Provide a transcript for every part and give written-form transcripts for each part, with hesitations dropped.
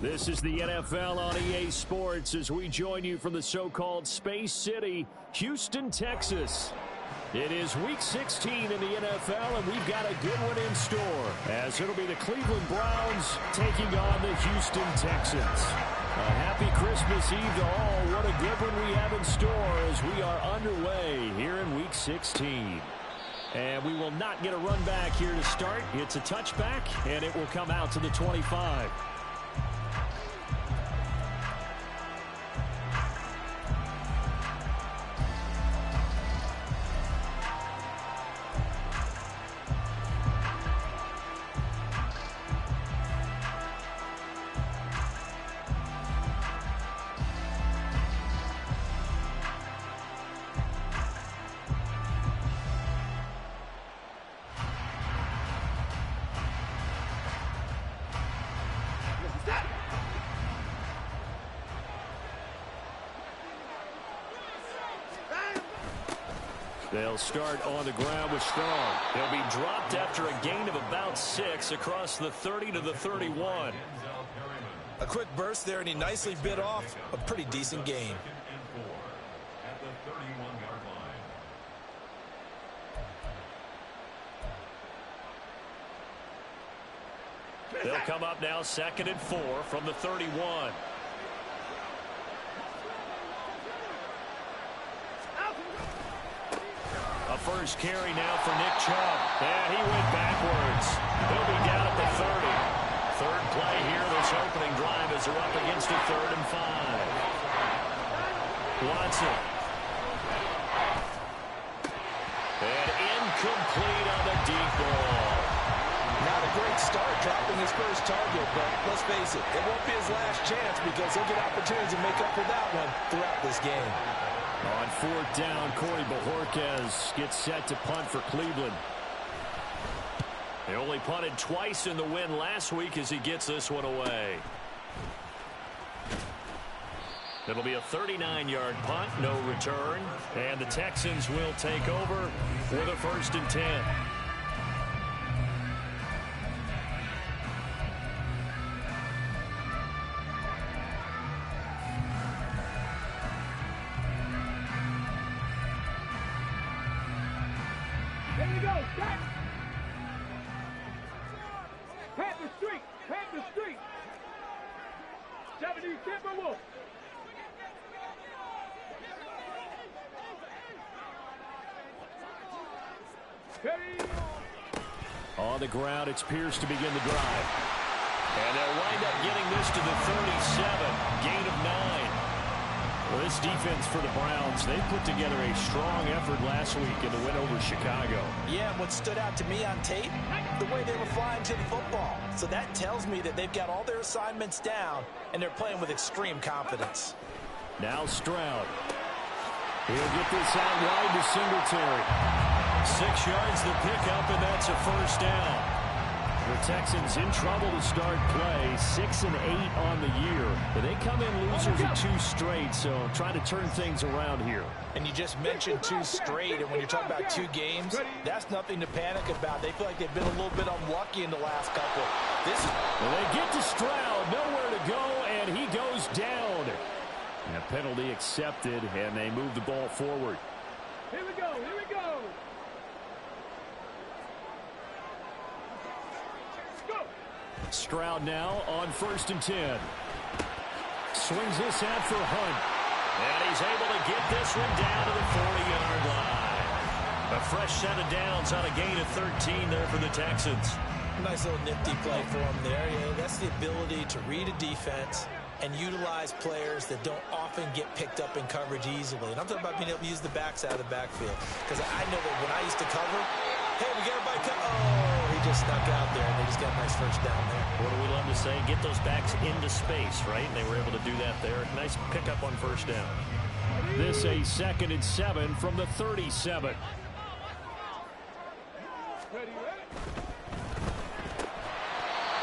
This is the NFL on EA Sports as we join you from the so-called Space City, Houston, Texas. It is Week 16 in the NFL, and we've got a good one in store, as it'll be the Cleveland Browns taking on the Houston Texans. A happy Christmas Eve to all. What a good one we have in store as we are underway here in Week 16. And we will not get a run back here to start. It's a touchback, and it will come out to the 25. They'll start on the ground with Strong. He'll be dropped after a gain of about 6 across the 30 to the 31. A quick burst there, and he nicely bit off a pretty decent gain. They'll come up now 2nd and 4 from the 31. A first carry now for Nick Chubb. And he went backwards. He'll be down at the 30. Third play here, this opening drive as they're up against a 3rd and 5. Watson. And incomplete on the deep ball. Not a great start dropping his first target, but let's face it, it won't be his last chance because he'll get opportunities to make up for that one throughout this game. On 4th down, Corey Bojorquez gets set to punt for Cleveland. They only punted twice in the win last week as he gets this one away. It'll be a 39-yard punt, no return, and the Texans will take over for the 1st and 10. On the ground, it's Pierce to begin the drive. And they'll wind up getting this to the 37. Gain of 9. Well, this defense for the Browns, they put together a strong effort last week in the win over Chicago. Yeah, and what stood out to me on tape, the way they were flying to the football. So that tells me that they've got all their assignments down, and they're playing with extreme confidence. Now Stroud. He'll get this out wide to Singletary. 6 yards the pickup, and that's a first down. The Texans in trouble to start play, 6 and 8 on the year. But they come in losers of 2 straight, so trying to turn things around here. And you just mentioned 2 straight, and when you're talking about 2 games, that's nothing to panic about. They feel like they've been a little bit unlucky in the last couple. Well, they get to Stroud, nowhere to go, and he goes down. And a penalty accepted, and they move the ball forward. Here we go, here we go. Stroud now on 1st and 10. Swings this out for Hunt. And he's able to get this one down to the 40-yard line. A fresh set of downs on a gain of 13 there for the Texans. Nice little nifty play for him there. Yeah, that's the ability to read a defense and utilize players that don't often get picked up in coverage easily. And I'm talking about being able to use the backs out of the backfield. Because I know that when I used to cover, hey, we got everybody oh, he just snuck out there, and they just got a nice first down there. What do we love to say? Get those backs into space, right? And they were able to do that there. Nice pickup on first down. This a 2nd and 7 from the 37.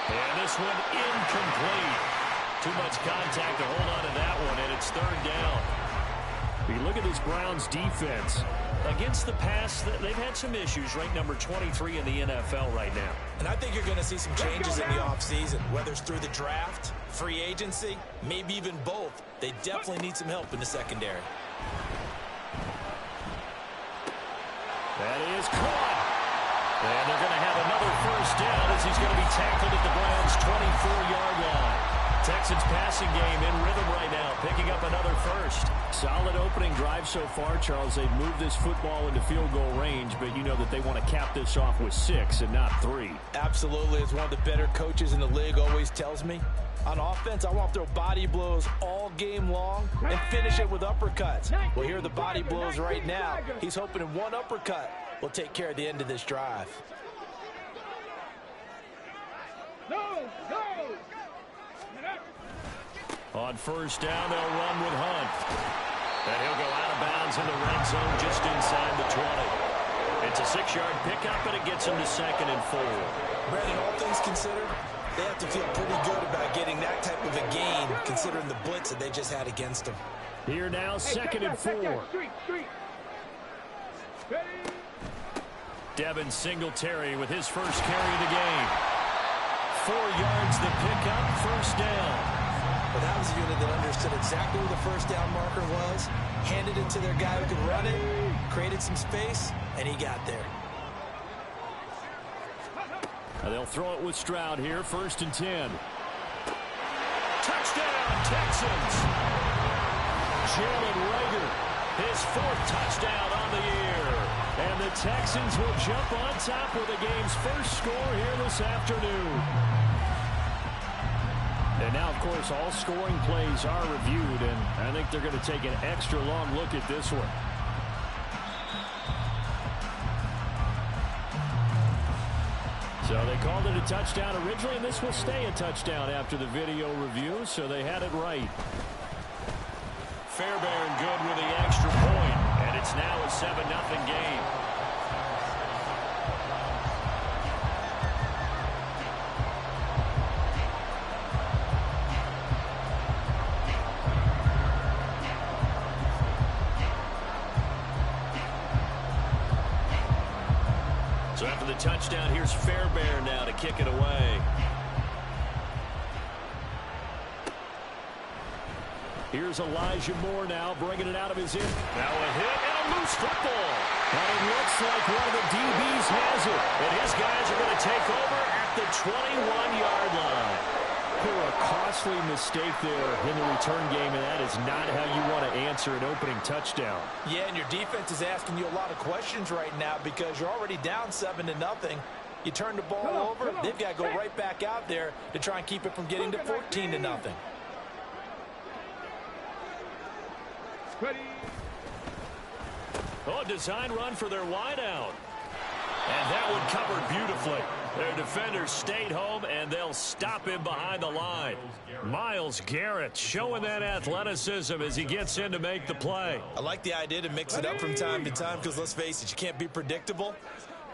And this one incomplete. Too much contact to hold on to that one, and it's 3rd down. You look at this Browns defense. Against the pass, they've had some issues. Ranked number 23 in the NFL right now. And I think you're going to see some changes in the offseason, whether it's through the draft, free agency? Maybe even both. They definitely need some help in the secondary. That is caught. And they're going to have another first down as he's going to be tackled at the Browns' 24-yard line. Texans passing game in rhythm right now, picking up another first. Solid opening drive so far, Charles. They've moved this football into field goal range, but you know that they want to cap this off with 6 and not 3. Absolutely. As one of the better coaches in the league always tells me, on offense, I want to throw body blows all game long and finish it with uppercuts. Well, here are the body blows right now. He's hoping in one uppercut will take care of the end of this drive. No, no. On first down, they'll run with Hunt. And he'll go out of bounds in the red zone just inside the 20. It's a 6-yard pickup, and it gets him to 2nd and 4. Brandon, all things considered, they have to feel pretty good about getting that type of a gain, considering the blitz that they just had against them. Here now, 2nd and 4. Devin Singletary with his first carry of the game. 4 yards the pickup, first down. Well, that was a unit that understood exactly where the first down marker was, handed it to their guy who could run it, created some space, and he got there. Now they'll throw it with Stroud here, 1st and 10. Touchdown, Texans! Jalen Reagor, his 4th touchdown on the year. And the Texans will jump on top with the game's first score here this afternoon. And now, of course, all scoring plays are reviewed, and I think they're going to take an extra long look at this one. So they called it a touchdown originally, and this will stay a touchdown after the video review, so they had it right. Fairbairn good with the extra point, and it's now a 7-0 game. So after the touchdown, here's Fairbairn now to kick it away. Here's Elijah Moore now, bringing it out of his end. Now a hit and a loose football. And it looks like one of the DBs has it. And his guys are going to take over at the 21-yard line. A costly mistake there in the return game, and that is not how you want to answer an opening touchdown. Yeah, and your defense is asking you a lot of questions right now because you're already down 7-0. You turn the ball over, they've got to go right back out there to try and keep it from getting to 14-0. Oh, design run for their wideout. And that one covered beautifully. Their defenders stayed home, and they'll stop him behind the line. Myles Garrett showing that athleticism as he gets in to make the play. I like the idea to mix it up from time to time because, let's face it, you can't be predictable.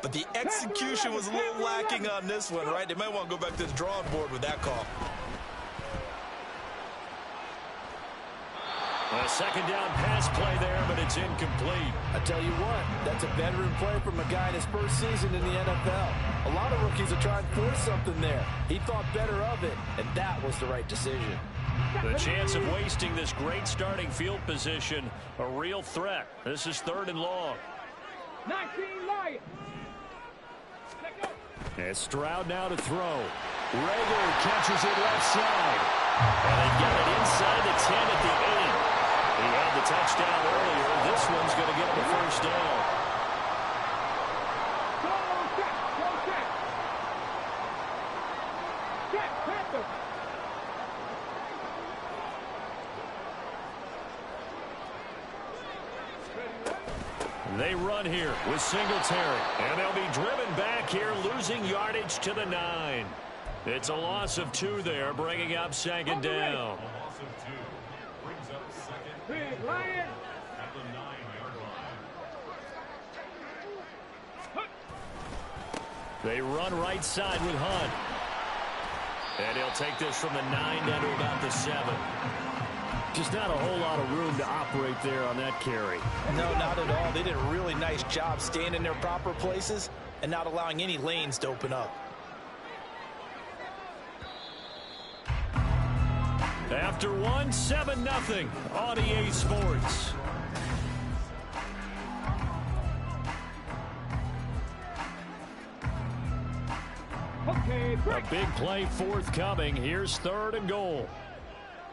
But the execution was a little lacking on this one, right? They might want to go back to the drawing board with that call. A second down pass play there, but it's incomplete. I tell you what, that's a veteran play from a guy in his first season in the NFL. A lot of rookies are trying to force something there. He thought better of it, and that was the right decision. The chance of wasting this great starting field position, a real threat. This is 3rd and long. 19 Lions. And Stroud now to throw. Reagor catches it left side. And they get it inside the 10 at the 8. He had the touchdown earlier. This one's going to get him the first down. They run here with Singletary. And they'll be driven back here, losing yardage to the 9. It's a loss of 2 there, bringing up 2nd down. They run right side with Hunt. And he'll take this from the 9 down to about the 7. Just not a whole lot of room to operate there on that carry. No, not at all. They did a really nice job staying in their proper places and not allowing any lanes to open up. After one, 7-0 on EA Sports. Okay, A big play forthcoming. Here's 3rd and goal.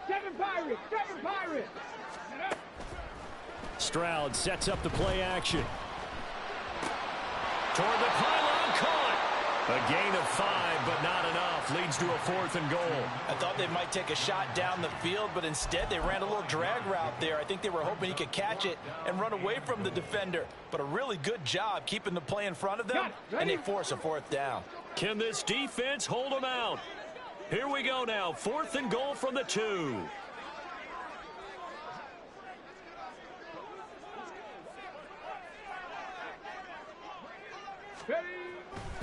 7 Pirates, 7 Pirates. Stroud sets up the play action. Toward the pylon, caught. A gain of 5, but not enough. Leads to a 4th and goal. I thought they might take a shot down the field, but instead they ran a little drag route there. I think they were hoping he could catch it and run away from the defender. But a really good job keeping the play in front of them, and they force a 4th down. Can this defense hold them out? Here we go now. 4th and goal from the 2.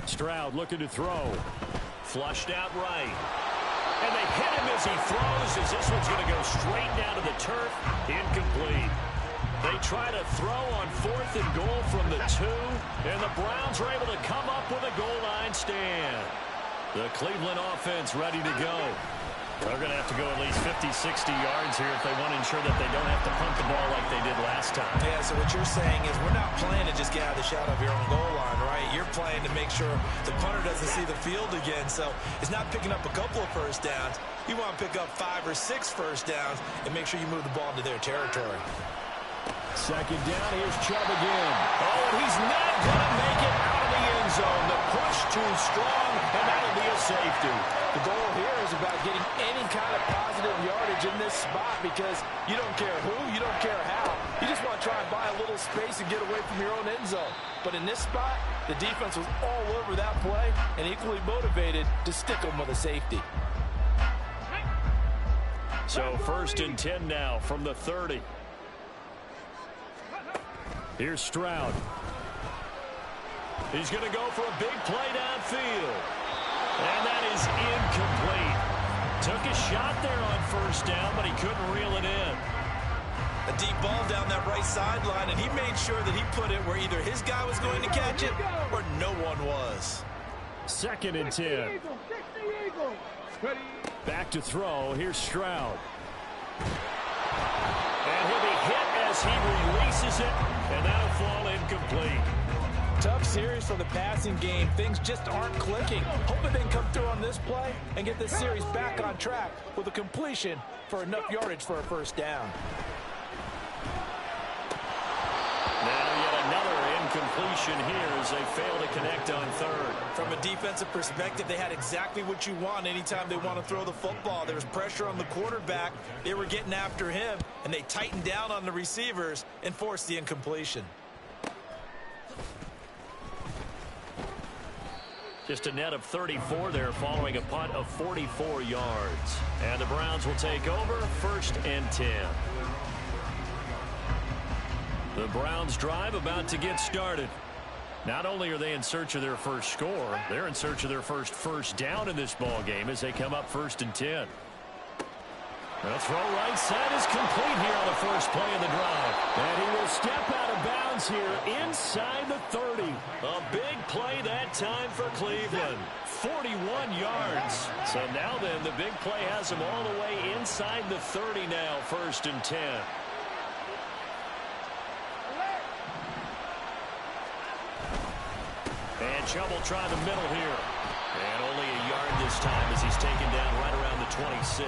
Stroud looking to throw. Flushed out right. And they hit him as he throws, as this one's going to go straight down to the turf. Incomplete. They try to throw on 4th and goal from the 2, and the Browns are able to come up with a goal line stand. The Cleveland offense ready to go. They're going to have to go at least 50, 60 yards here if they want to ensure that they don't have to punt the ball like they did last time. Yeah, so what you're saying is we're not playing to just get out of the shadow of your own goal line, right? You're playing to make sure the punter doesn't see the field again. So it's not picking up a couple of first downs. You want to pick up 5 or 6 first downs and make sure you move the ball into their territory. 2nd down, here's Chubb again. Oh, and he's not going to make it out of the end zone. The push too strong, and that'll be a safety. The goal here is about getting any kind of positive yardage in this spot because you don't care who, you don't care how. You just want to try and buy a little space and get away from your own end zone. But in this spot, the defense was all over that play and equally motivated to stick them with a safety. So 1st and 10 now from the 30. Here's Stroud. He's going to go for a big play downfield. And that is incomplete. Took a shot there on 1st down, but he couldn't reel it in. A deep ball down that right sideline, and he made sure that he put it where either his guy was going to catch it or no one was. 2nd and 10. Back to throw. Here's Stroud. And he'll be hit as he releases it, and that'll fall incomplete. Tough series for the passing game. Things just aren't clicking. Hoping they can come through on this play and get this series back on track with a completion for enough yardage for a 1st down. Now yet another incompletion here as they fail to connect on 3rd. From a defensive perspective, they had exactly what you want anytime they want to throw the football. There was pressure on the quarterback. They were getting after him, and they tightened down on the receivers and forced the incompletion. Just a net of 34 there following a punt of 44 yards. And the Browns will take over 1st and 10. The Browns drive about to get started. Not only are they in search of their first score, they're in search of their first down in this ball game as they come up 1st and 10. The throw right side is complete here on the first play of the drive. And he will step out of bounds here inside the 30. A big play that time for Cleveland. 41 yards. So now then, the big play has him all the way inside the 30 now, 1st and 10. And Chubb will try the middle here. And only a yard this time as he's taken down right around the 26.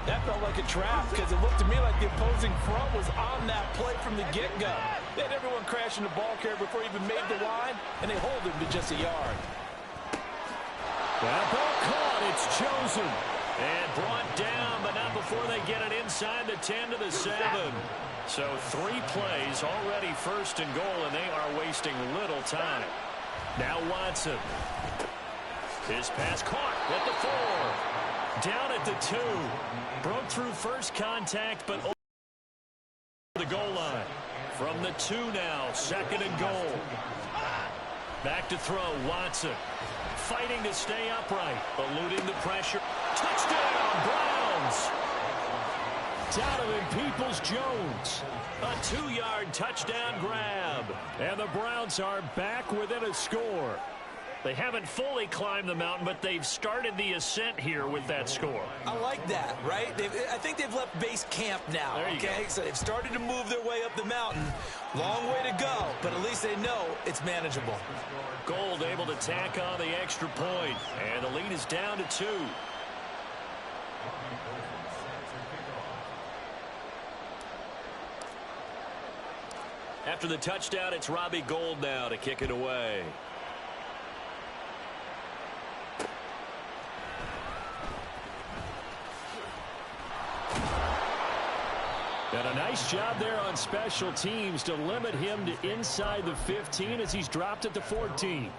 That felt like a trap because it looked to me like the opposing front was on that play from the get-go. They had everyone crashing the ball carrier before he even made the line, and they hold him to just a yard. That ball caught. It's chosen. And brought down, but not before they get it inside the 10 to the 7. So 3 plays already 1st and goal, and they are wasting little time. Now Watson. His pass caught at the 4. Down at the 2. Broke through first contact, but over the goal line. From the 2 now, 2nd and goal. Back to throw, Watson. Fighting to stay upright, eluding the pressure. Touchdown, Browns! Donovan Peoples-Jones. A 2-yard touchdown grab. And the Browns are back within a score. They haven't fully climbed the mountain, but they've started the ascent here with that score. I like that, right? I think they've left base camp now, okay? So they've started to move their way up the mountain. Long way to go, but at least they know it's manageable. Gold able to tack on the extra point, and the lead is down to 2. After the touchdown, it's Robbie Gould now to kick it away. And a nice job there on special teams to limit him to inside the 15 as he's dropped at the 14.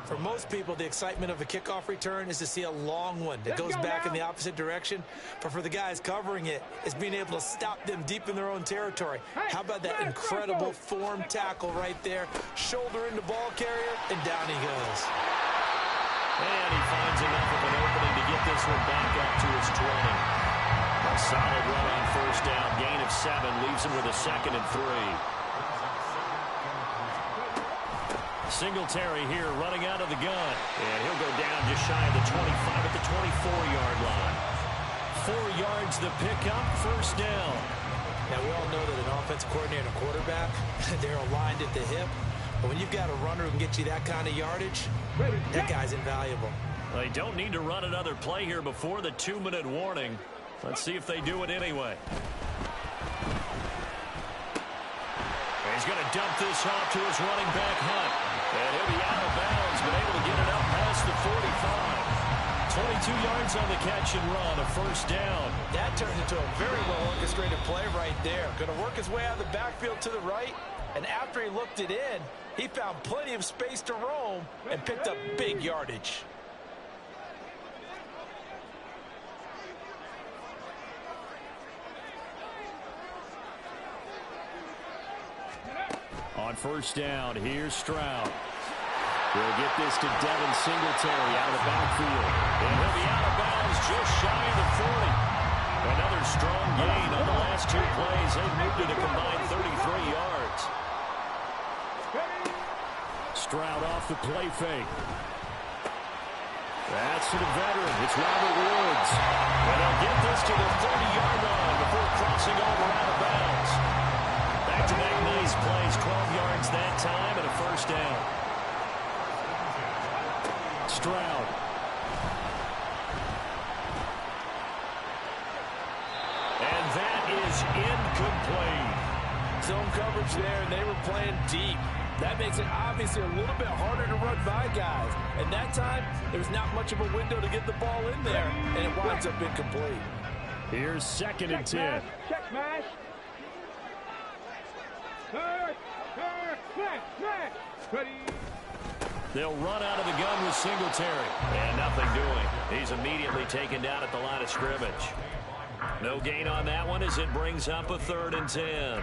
For most people, the excitement of a kickoff return is to see a long one that goes back in the opposite direction. But for the guys covering it, it's being able to stop them deep in their own territory. How about that incredible form tackle right there? Shoulder into ball carrier, and down he goes. And he finds enough of an opening to get this one back up to his 20. A solid run on first down. Gain of 7 leaves him with a 2nd and 3. Singletary here running out of the gun. And he'll go down just shy of the 25 at the 24-yard line. 4 yards the pickup, first down. Now, we all know that an offensive coordinator and a quarterback, they're aligned at the hip. But when you've got a runner who can get you that kind of yardage, that guy's invaluable. They don't need to run another play here before the 2-minute warning. Let's see if they do it anyway. And he's going to dump this off to his running back, Hunt. And he'll be out of bounds, but able to get it up past the 45. 22 yards on the catch and run, a first down. That turns into a very well-orchestrated play right there. Going to work his way out of the backfield to the right, and after he looked it in, he found plenty of space to roam and picked up big yardage. On first down, here's Stroud. He'll get this to Devin Singletary out of the backfield. And he'll be out of bounds just shy of the 40. Another strong gain on the last 2 plays. They've moved it a combined 33 yards. Stroud off the play fake. That's to the veteran. It's Robert Woods. And he'll get this to the 30-yard line before crossing over out of bounds. Back-to-back nice plays, 12 yards that time, and a first down. Stroud. And that is incomplete. Zone coverage there, and they were playing deep. That makes it obviously a little bit harder to run by guys. And that time, there's not much of a window to get the ball in there, and it winds up incomplete. Here's 2nd and 10. Check smash. Ready. They'll run out of the gun with Singletary. And nothing doing. He's immediately taken down at the line of scrimmage. No gain on that one as it brings up a 3rd and 10.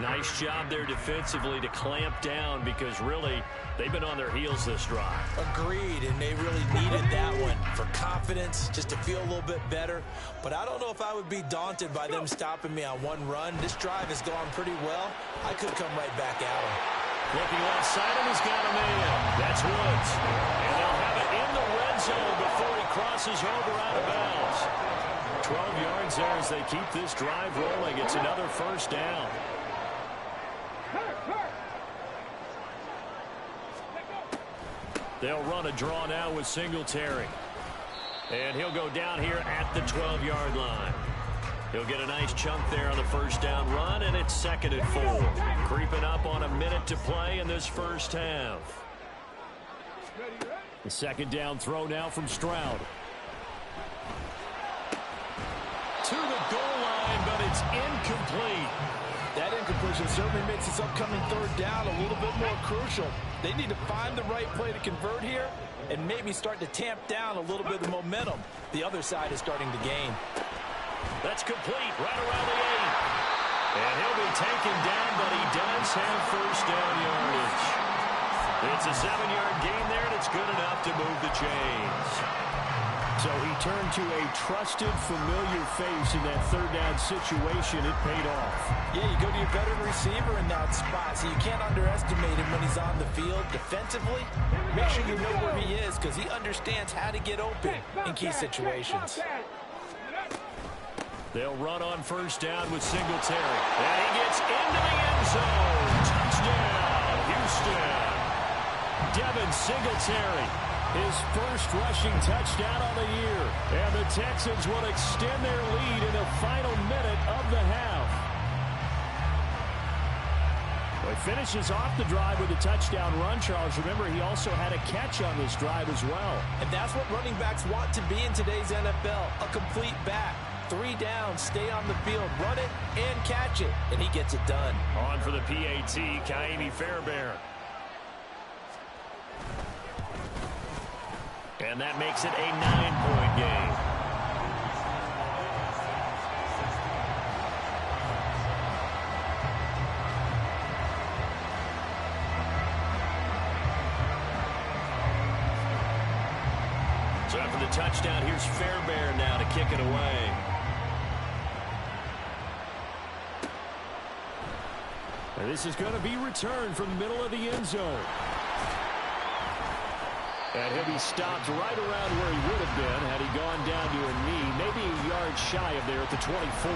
Nice job there defensively to clamp down because really they've been on their heels this drive. Agreed, and they really needed that one for confidence, just to feel a little bit better. But I don't know if I would be daunted by them stopping me on one run. This drive has gone pretty well. I could come right back at them. Looking left side of him, he's got him in. That's Woods. And they'll have it in the red zone before he crosses over out of bounds. 12 yards there as they keep this drive rolling. It's another first down. They'll run a draw now with Singletary. And he'll go down here at the 12-yard line. He'll get a nice chunk there on the first down run, and it's 2nd and 4. Creeping up on a minute to play in this first half. The 2nd down throw now from Stroud. To the goal line, but it's incomplete. That incompletion certainly makes this upcoming 3rd down a little bit more crucial. They need to find the right play to convert here and maybe start to tamp down a little bit of the momentum the other side is starting to gain. That's complete right around the 8. And he'll be taken down, but he does have first down yardage. It's a 7-yard gain there, and it's good enough to move the chains. So he turned to a trusted, familiar face in that 3rd down situation. It paid off. Yeah, you go to be a veteran receiver in that spot, so you can't underestimate him when he's on the field. Defensively, make sure you know where he is because he understands how to get open in key situations. They'll run on first down with Singletary. And he gets into the end zone. Touchdown, Houston. Devin Singletary, his first rushing touchdown on the year. And the Texans will extend their lead in the final minute of the half. Well, he finishes off the drive with a touchdown run, Charles. Remember, he also had a catch on this drive as well. And that's what running backs want to be in today's NFL, a complete back. 3 down, stay on the field, run it, and catch it. And he gets it done. On for the PAT, Kaimi Fairbairn. And that makes it a 9-point game. So after the touchdown, here's Fairbairn now to kick it away. And this is going to be returned from the middle of the end zone. And he'll be stopped right around where he would have been had he gone down to a knee, maybe a yard shy of there at the 24.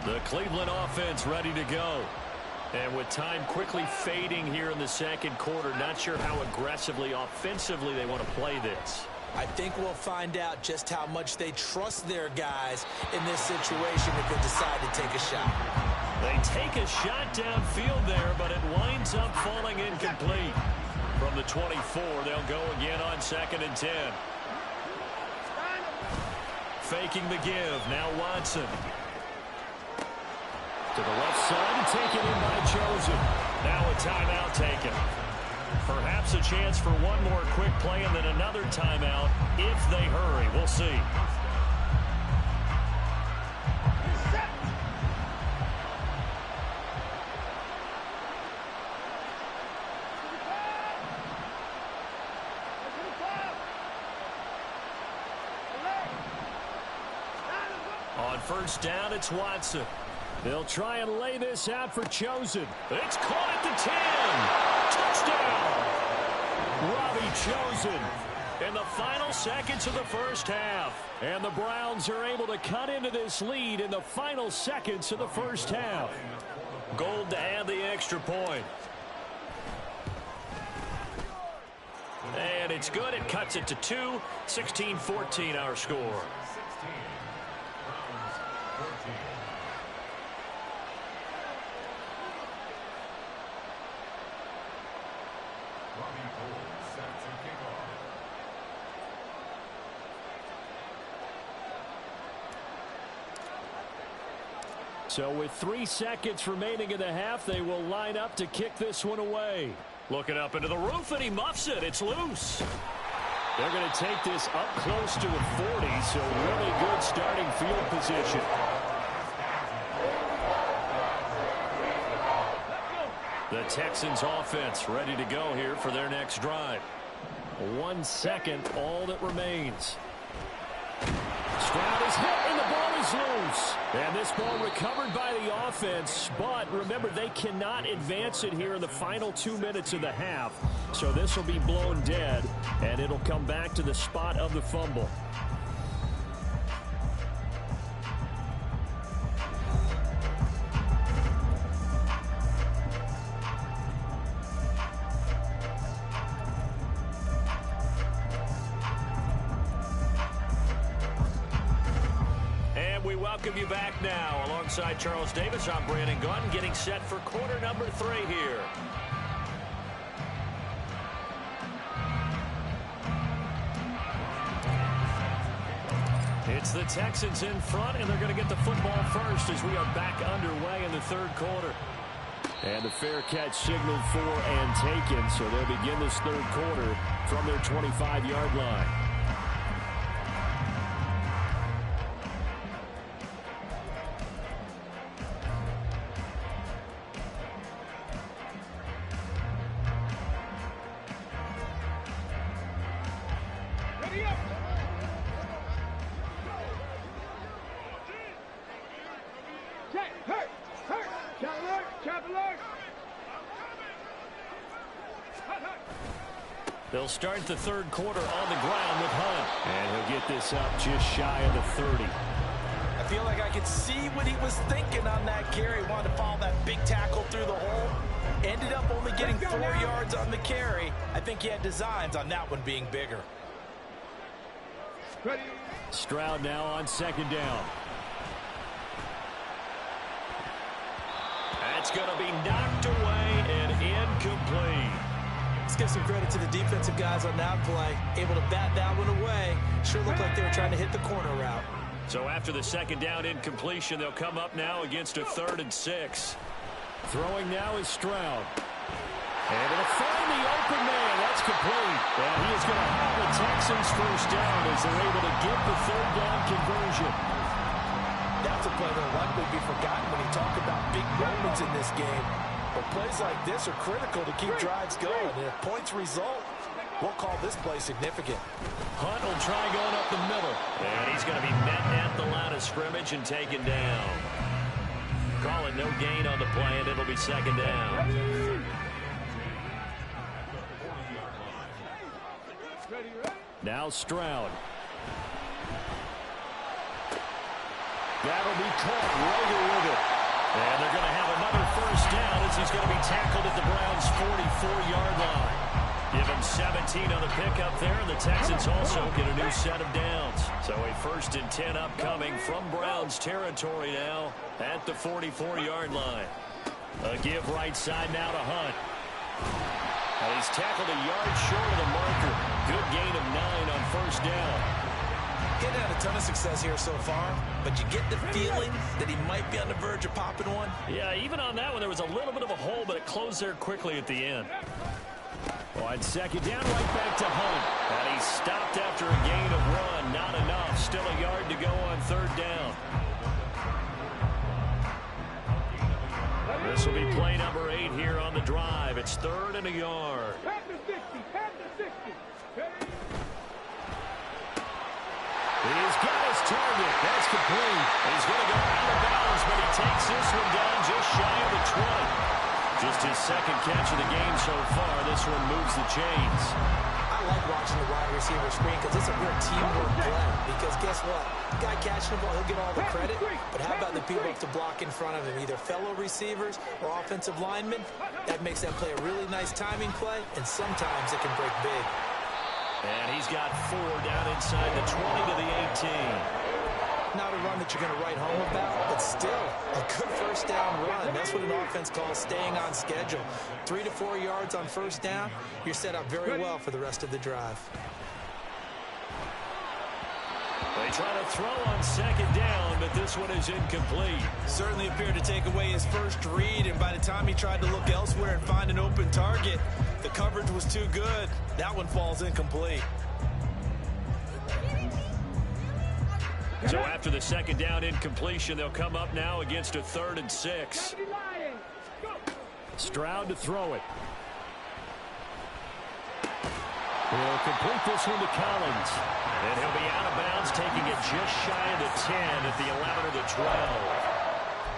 The Cleveland offense ready to go. And with time quickly fading here in the second quarter, not sure how aggressively, offensively they want to play this. I think we'll find out just how much they trust their guys in this situation if they decide to take a shot. They take a shot downfield there, but it winds up falling incomplete. From the 24, they'll go again on 2nd and 10. Faking the give, now Watson. To the left side and taken in by Chosen. Now a timeout taken. Perhaps a chance for one more quick play and then another timeout if they hurry. We'll see. On first down, it's Watson. They'll try and lay this out for Chosen. It's caught at the 10. Touchdown! Robbie Chosen in the final seconds of the first half. And the Browns are able to cut into this lead in the final seconds of the first half. Gold to add the extra point. And it's good. It cuts it to 2. 16-14 our score. So with 3 seconds remaining in the half, they will line up to kick this one away. Looking up into the roof, and he muffs it. It's loose. They're going to take this up close to a 40, so really good starting field position. The Texans offense ready to go here for their next drive. 1 second, all that remains. Stroud is hit, and the ball is loose. And this ball recovered by the offense, but remember, they cannot advance it here in the final 2 minutes of the half. So this will be blown dead, and it'll come back to the spot of the fumble. Welcome you back now. Alongside Charles Davis, I'm Brandon Gunn, getting set for quarter number 3 here. It's the Texans in front, and they're going to get the football first as we are back underway in the third quarter. And the fair catch signaled for and taken, so they'll begin this third quarter from their 25-yard line. They'll start the third quarter on the ground with Hunt. And he'll get this up just shy of the 30. I feel like I could see what he was thinking on that carry. Wanted to follow that big tackle through the hole. Ended up only getting 4 yards on the carry. I think he had designs on that one being bigger. Stroud now on second down. That's going to be knocked away and incomplete. Let's give some credit to the defensive guys on that play. Able to bat that one away. Sure looked like they were trying to hit the corner route. So after the second down incompletion, they'll come up now against a 3rd and 6. Throwing now is Stroud. And it'll find the open man. That's complete. And he is going to have the Texans first down as they're able to get the 3rd down conversion. That's a play that will likely be forgotten when you talk about big moments in this game. But plays like this are critical to keep drives going. And if points result, we'll call this play significant. Hunt will try going up the middle. And he's going to be met at the line of scrimmage and taken down. Call it no gain on the play, and it'll be second down. Now Stroud. That'll be caught. Rager with it. And they're going to have another first down as he's going to be tackled at the Browns' 44-yard line. Give him 17 on the pickup there, and the Texans also get a new set of downs. So a 1st and 10 upcoming from Browns territory now at the 44-yard line. A give right side now to Hunt. And he's tackled a yard short of the marker. Good gain of 9 on first down. He's had a ton of success here so far, but you get the feeling that he might be on the verge of popping one. Yeah, even on that one, there was a little bit of a hole, but it closed there quickly at the end. On second down, right back to Hunt. And he's stopped after a gain of 1. Not enough. Still a yard to go on 3rd down. This will be play number 8 here on the drive. It's 3rd and a yard. He's got his target. That's complete. He's going to go out of bounds, but he takes this one down just shy of the 20. Just his 2nd catch of the game so far. This one moves the chains. I like watching the wide receiver screen because it's a real teamwork play. Because guess what? The guy catching the ball, he'll get all the credit. But how about the people who have to block in front of him, either fellow receivers or offensive linemen? That makes that play a really nice timing play, and sometimes it can break big. And he's got 4 down inside the 20 to the 18. Not a run that you're going to write home about, but still a good first down run. That's what an offense calls staying on schedule. 3 to 4 yards on first down, you're set up very well for the rest of the drive. They try to throw on second down, but this one is incomplete. Certainly appeared to take away his first read, and by the time he tried to look elsewhere and find an open target, the coverage was too good. That one falls incomplete. So after the second down incompletion, they'll come up now against a 3rd and 6. Stroud to throw it. He'll complete this one to Collins. And he'll be out of bounds, taking it just shy of the 10 at the 11 or the 12.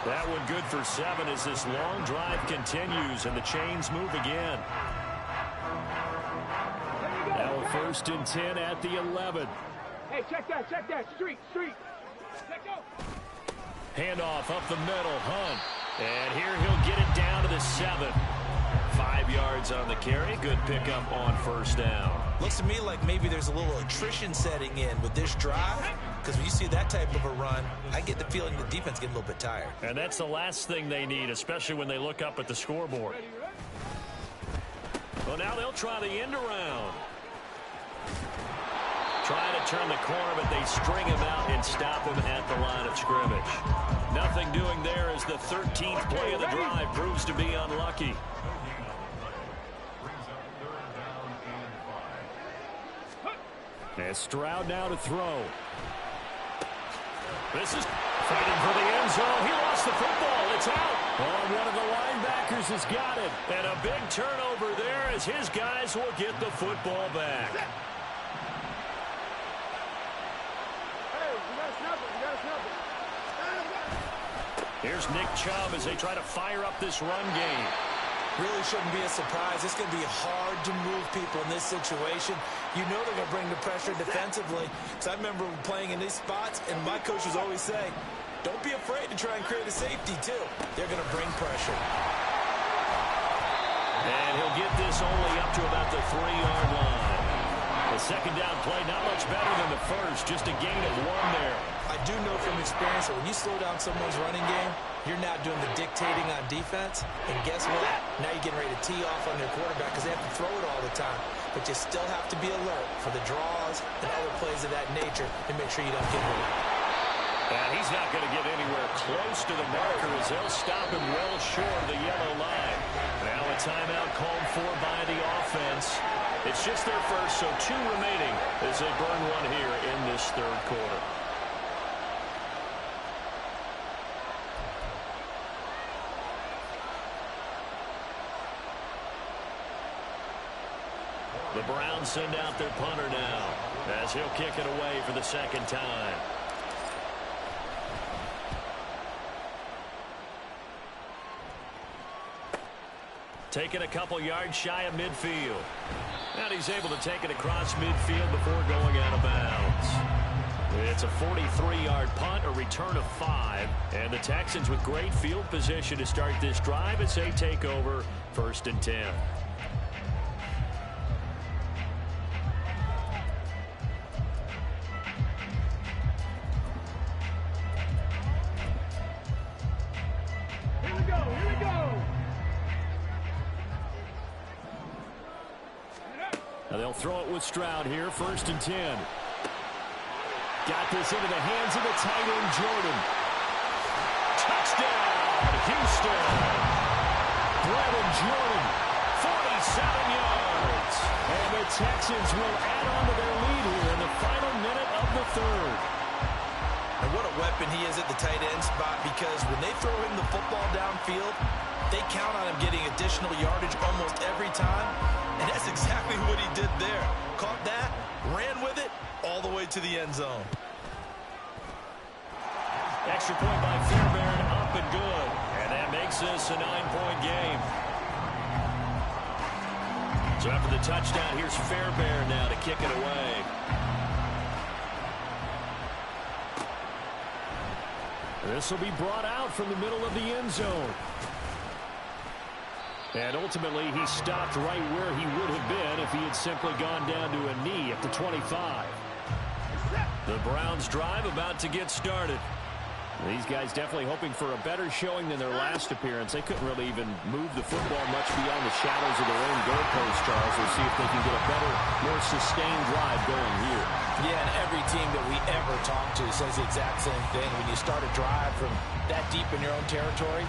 That one good for 7 as this long drive continues and the chains move again. Now a 1st and 10 at the 11. Hey, check that. Street. Let go. Handoff up the middle, Hunt. And here he'll get it down to the 7. 5 yards on the carry. Good pickup on first down. Looks to me like maybe there's a little attrition setting in with this drive, because when you see that type of a run, I get the feeling the defense getting a little bit tired. And that's the last thing they need, especially when they look up at the scoreboard. Well, now they'll try the end around. Trying to turn the corner, but they string him out and stop him at the line of scrimmage. Nothing doing there as the 13th play of the drive proves to be unlucky. And Stroud now to throw. This is fighting for the end zone. He lost the football. It's out. Oh, one of the linebackers has got it. And a big turnover there as his guys will get the football back. Hey, we got to snap it. We got to snap it. Here's Nick Chubb as they try to fire up this run game. Really shouldn't be a surprise. It's going to be hard to move people in this situation. You know they're going to bring the pressure defensively. Because I remember playing in these spots, and my coaches always say, don't be afraid to try and create a safety, too. They're going to bring pressure. And he'll get this only up to about the 3-yard line. The second down play, not much better than the first, just a gain of 1 there. I do know from experience that when you slow down someone's running game, you're not doing the dictating on defense. And guess what? Now you're getting ready to tee off on their quarterback because they have to throw it all the time. But you still have to be alert for the draws and other plays of that nature and make sure you don't get hurt. And he's not going to get anywhere close to the marker as they'll stop him well short of the yellow line. Now a timeout called for by the offense. It's just their first, so 2 remaining as they burn 1 here in this third quarter. The Browns send out their punter now as he'll kick it away for the second time. Taking a couple yards shy of midfield. And he's able to take it across midfield before going out of bounds. It's a 43-yard punt, a return of 5. And the Texans with great field position to start this drive as they take over 1st and 10. Now they'll throw it with Stroud here, 1st and 10. Got this into the hands of the tight end, Jordan. Touchdown, Houston. Brevin Jordan, 47 yards. And the Texans will add on to their lead here in the final minute of the third. And what a weapon he is at the tight end spot, because when they throw him the football downfield, they count on him getting additional yardage almost every time. And that's exactly what he did there. Caught that, ran with it, all the way to the end zone. Extra point by Fairbairn, up and good. And that makes this a 9-point game. So after the touchdown, here's Fairbairn now to kick it away. This will be brought out from the middle of the end zone. And ultimately, he stopped right where he would have been if he had simply gone down to a knee at the 25. The Browns drive about to get started. These guys definitely hoping for a better showing than their last appearance. They couldn't really even move the football much beyond the shadows of their own goalpost, Charles. We'll see if they can get a better, more sustained drive going here. Yeah, and every team that we ever talk to says the exact same thing. When you start a drive from that deep in your own territory,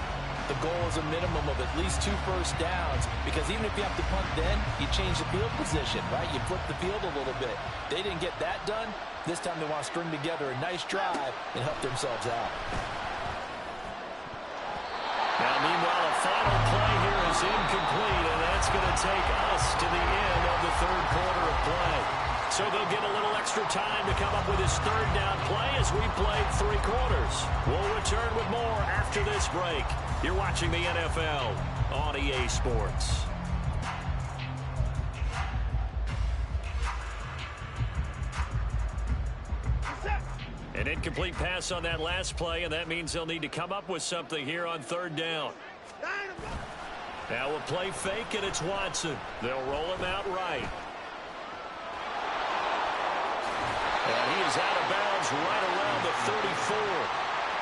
the goal is a minimum of at least 2 first downs, because even if you have to punt then, you change the field position, right? You flip the field a little bit. They didn't get that done. This time they want to string together a nice drive and help themselves out. Now, meanwhile, a final play here is incomplete, and that's going to take us to the end of the third quarter of play. So they'll get a little extra time to come up with his third down play as we played 3 quarters. We'll return with more after this break. You're watching the NFL on EA Sports. An incomplete pass on that last play, and that means they'll need to come up with something here on 3rd down. Now we'll play fake, and it's Watson. They'll roll him out right. And he is out of bounds right around the 34.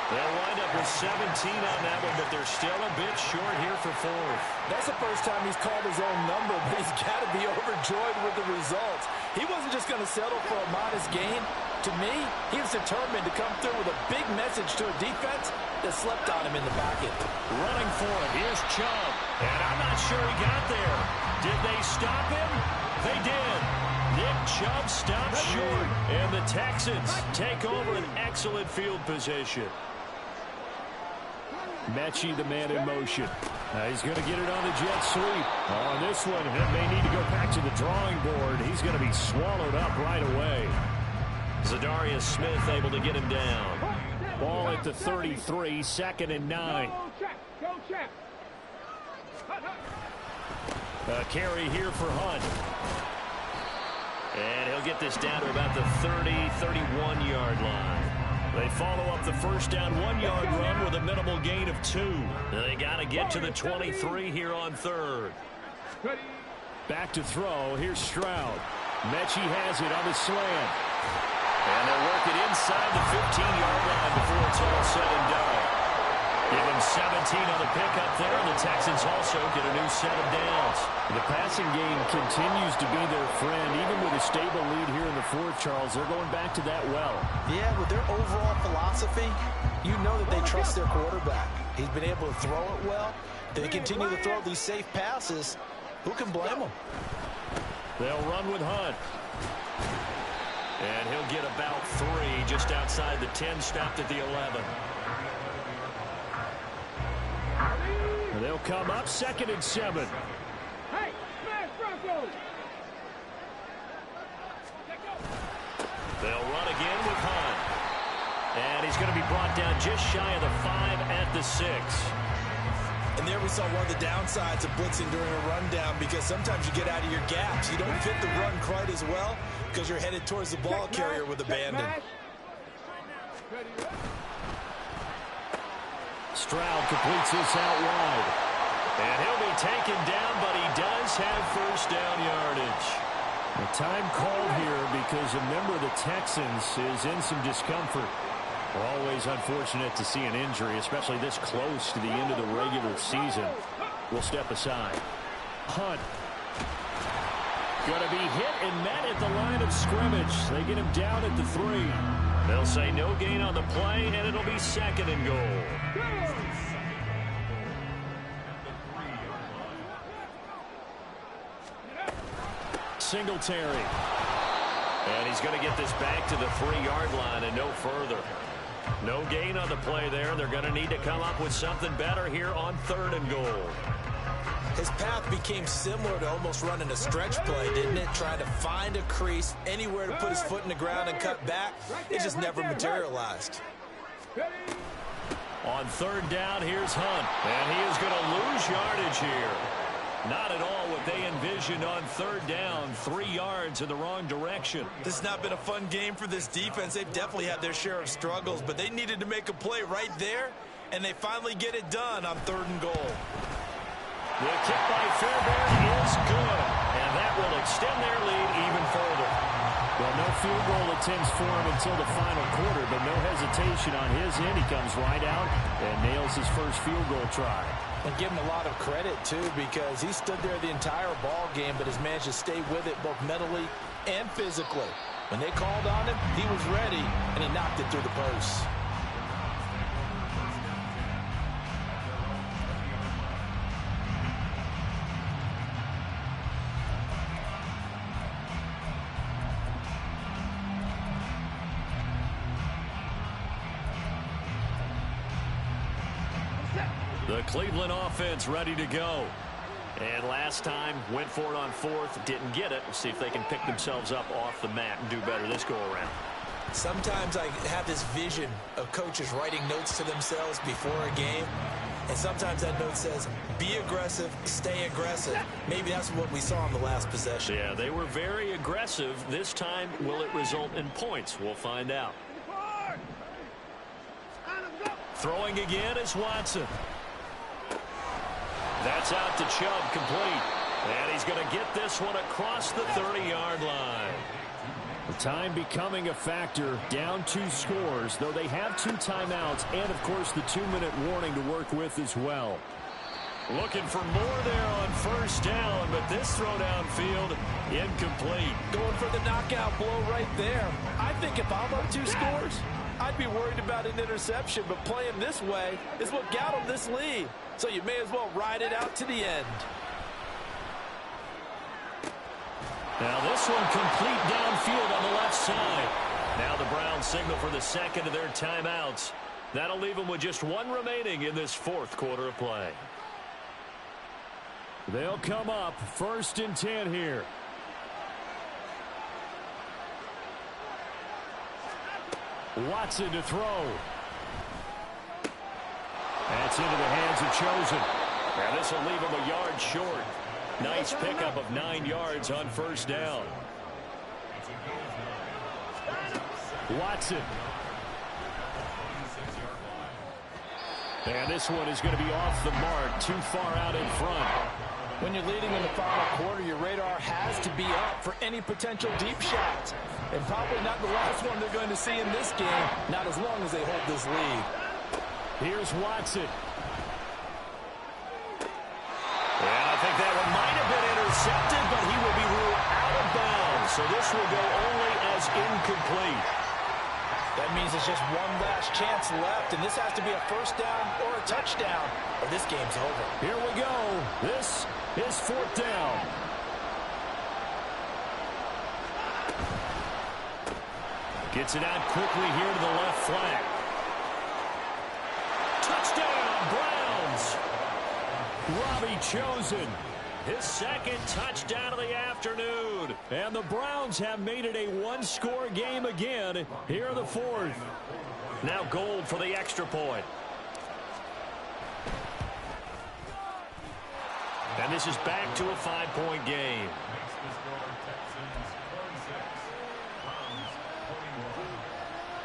They'll wind up with 17 on that one, but they're still a bit short here for fourth. That's the first time he's called his own number, but he's got to be overjoyed with the results. He wasn't just going to settle for a modest gain. To me, he was determined to come through with a big message to a defense that slept on him in the pocket. Running for it, here's Chubb. And I'm not sure he got there. Did they stop him? They did. Nick Chubb stopped short, and the Texans take over an excellent field position. Mechie, the man in motion. He's going to get it on the jet sweep. On this one, he may need to go back to the drawing board. He's going to be swallowed up right away. Zadarius Smith able to get him down. Ball at the 33, 2nd and 9. A carry here for Hunt. And he'll get this down to about the 30, 31-yard line. They follow up the first down 1-yard run with a minimal gain of 2. They got to get to the 23 here on 3rd. Back to throw. Here's Stroud. Mechie has it on the slant. And they'll work it inside the 15-yard line before it's all said and done. Give him 17 on the pickup there, and the Texans also get a new set of downs. The passing game continues to be their friend. Even with a stable lead here in the fourth, Charles, they're going back to that well. Yeah, with their overall philosophy, you know that they trust their quarterback. He's been able to throw it well. They continue to throw these safe passes. Who can blame them? They'll run with Hunt. And he'll get about 3 just outside the 10, stopped at the 11. They'll come up 2nd and 7. Hey, smash Broncos! They'll run again with Hunt. And he's going to be brought down just shy of the 5 at the 6. And there we saw one of the downsides of blitzing during a rundown, because sometimes you get out of your gaps. You don't fit the run quite as well because you're headed towards the ball carrier with abandon. Stroud completes this out wide. And he'll be taken down, but he does have first down yardage. A time called here because a member of the Texans is in some discomfort. Always unfortunate to see an injury, especially this close to the end of the regular season. We'll step aside. Hunt. Going to be hit and met at the line of scrimmage. They get him down at the 3. They'll say no gain on the play, and it'll be 2nd and goal. Singletary. And he's going to get this back to the 3-yard line and no further. No gain on the play there. They're going to need to come up with something better here on 3rd and goal. His path became similar to almost running a stretch play, didn't it? Trying to find a crease, anywhere to put his foot in the ground and cut back. It just never materialized. On 3rd down, here's Hunt. And he is going to lose yardage here. Not at all what they envisioned on 3rd down. 3 yards in the wrong direction. This has not been a fun game for this defense. They've definitely had their share of struggles, but they needed to make a play right there, and they finally get it done on 3rd and goal. The kick by Fairbairn is good, and that will extend their lead even further. Well, no field goal attempts for him until the final quarter, but no hesitation on his end. He comes right out and nails his first field goal try. And give him a lot of credit, too, because he stood there the entire ball game, but has managed to stay with it both mentally and physically. When they called on him, he was ready, and he knocked it through the posts. The Cleveland offense ready to go. And last time, went for it on 4th, didn't get it. See if they can pick themselves up off the mat and do better this go-around. Sometimes I have this vision of coaches writing notes to themselves before a game. And sometimes that note says, be aggressive, stay aggressive. Maybe that's what we saw in the last possession. Yeah, they were very aggressive. This time, will it result in points? We'll find out. Throwing again is Watson. That's out to Chubb, complete. And he's going to get this one across the 30-yard line. Time becoming a factor, down 2 scores, though they have 2 timeouts and, of course, the 2-minute warning to work with as well. Looking for more there on first down, but this throw downfield, incomplete. Going for the knockout blow right there. I think if I'm up 2 scores, I'd be worried about an interception, but playing this way is what got them this lead. So you may as well ride it out to the end. Now this one complete downfield on the left side. Now the Browns signal for the second of their timeouts. That'll leave them with just 1 remaining in this 4th quarter of play. They'll come up 1st and 10 here. Watson to throw. That's into the hands of Chosen. Now this will leave him a yard short. Nice pickup of 9 yards on first down. Watson. And this one is going to be off the mark, too far out in front. When you're leading in the final quarter, your radar has to be up for any potential deep shots. And probably not the last one they're going to see in this game, not as long as they hold this lead. Here's Watson. And I think that one might have been intercepted, but he will be ruled out of bounds. So this will go only as incomplete. That means it's just one last chance left, and this has to be a first down or a touchdown, or this game's over. Here we go. This is 4th down. Gets it out quickly here to the left flank. Touchdown, Browns. Robbie Chosen, his 2nd touchdown of the afternoon. And the Browns have made it a 1-score game again here in the 4th. Now Gold for the extra point. And this is back to a 5-point game.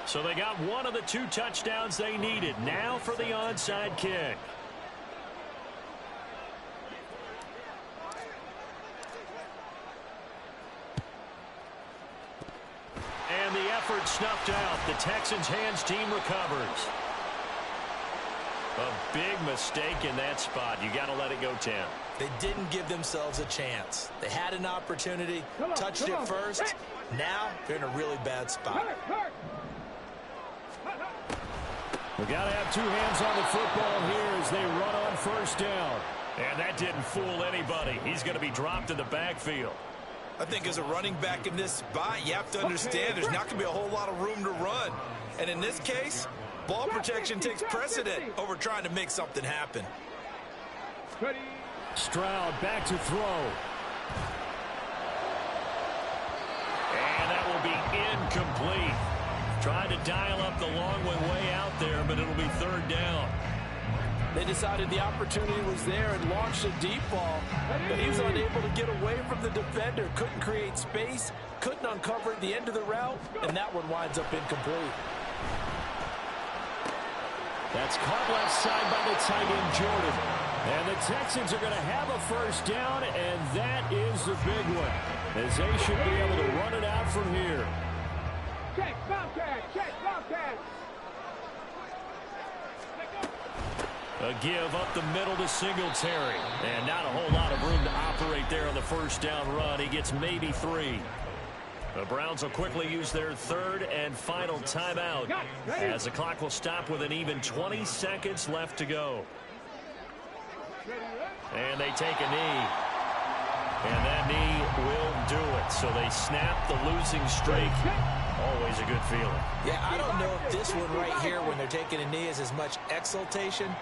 So they got one of the 2 touchdowns they needed. Now for the onside kick. And the effort snuffed out. The Texans' hands team recovers. A big mistake in that spot. You got to let it go, Tim. They didn't give themselves a chance. They had an opportunity, touched it first. Now they're in a really bad spot. We got to have 2 hands on the football here as they run on first down. And that didn't fool anybody. He's going to be dropped in the backfield. I think as a running back in this spot, you have to understand there's not going to be a whole lot of room to run. And in this case, ball protection takes precedent over trying to make something happen. Stroud back to throw. And that will be incomplete. Tried to dial up the long way out there, but it'll be 3rd down. They decided the opportunity was there and launched a deep ball, but he was unable to get away from the defender, couldn't create space, couldn't uncover the end of the route, and that one winds up incomplete. That's caught left side by the tight end, Jordan. And the Texans are going to have a first down, and that is the big one, as they should be able to run it out from here. Check, Bobcat, check, Bobcat. A give up the middle to Singletary. And not a whole lot of room to operate there on the first down run. He gets maybe 3. The Browns will quickly use their 3rd and final timeout as the clock will stop with an even 20 seconds left to go. And they take a knee. And that knee will do it. So they snap the losing streak. Always a good feeling. Yeah, I don't know if this one right here when they're taking a knee is as much exultation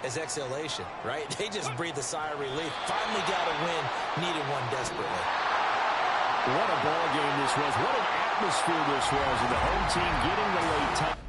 as exhalation, right? They just breathe a sigh of relief. Finally got a win. Needed one desperately. What a ball game this was. What an atmosphere this was. And the home team getting the late time.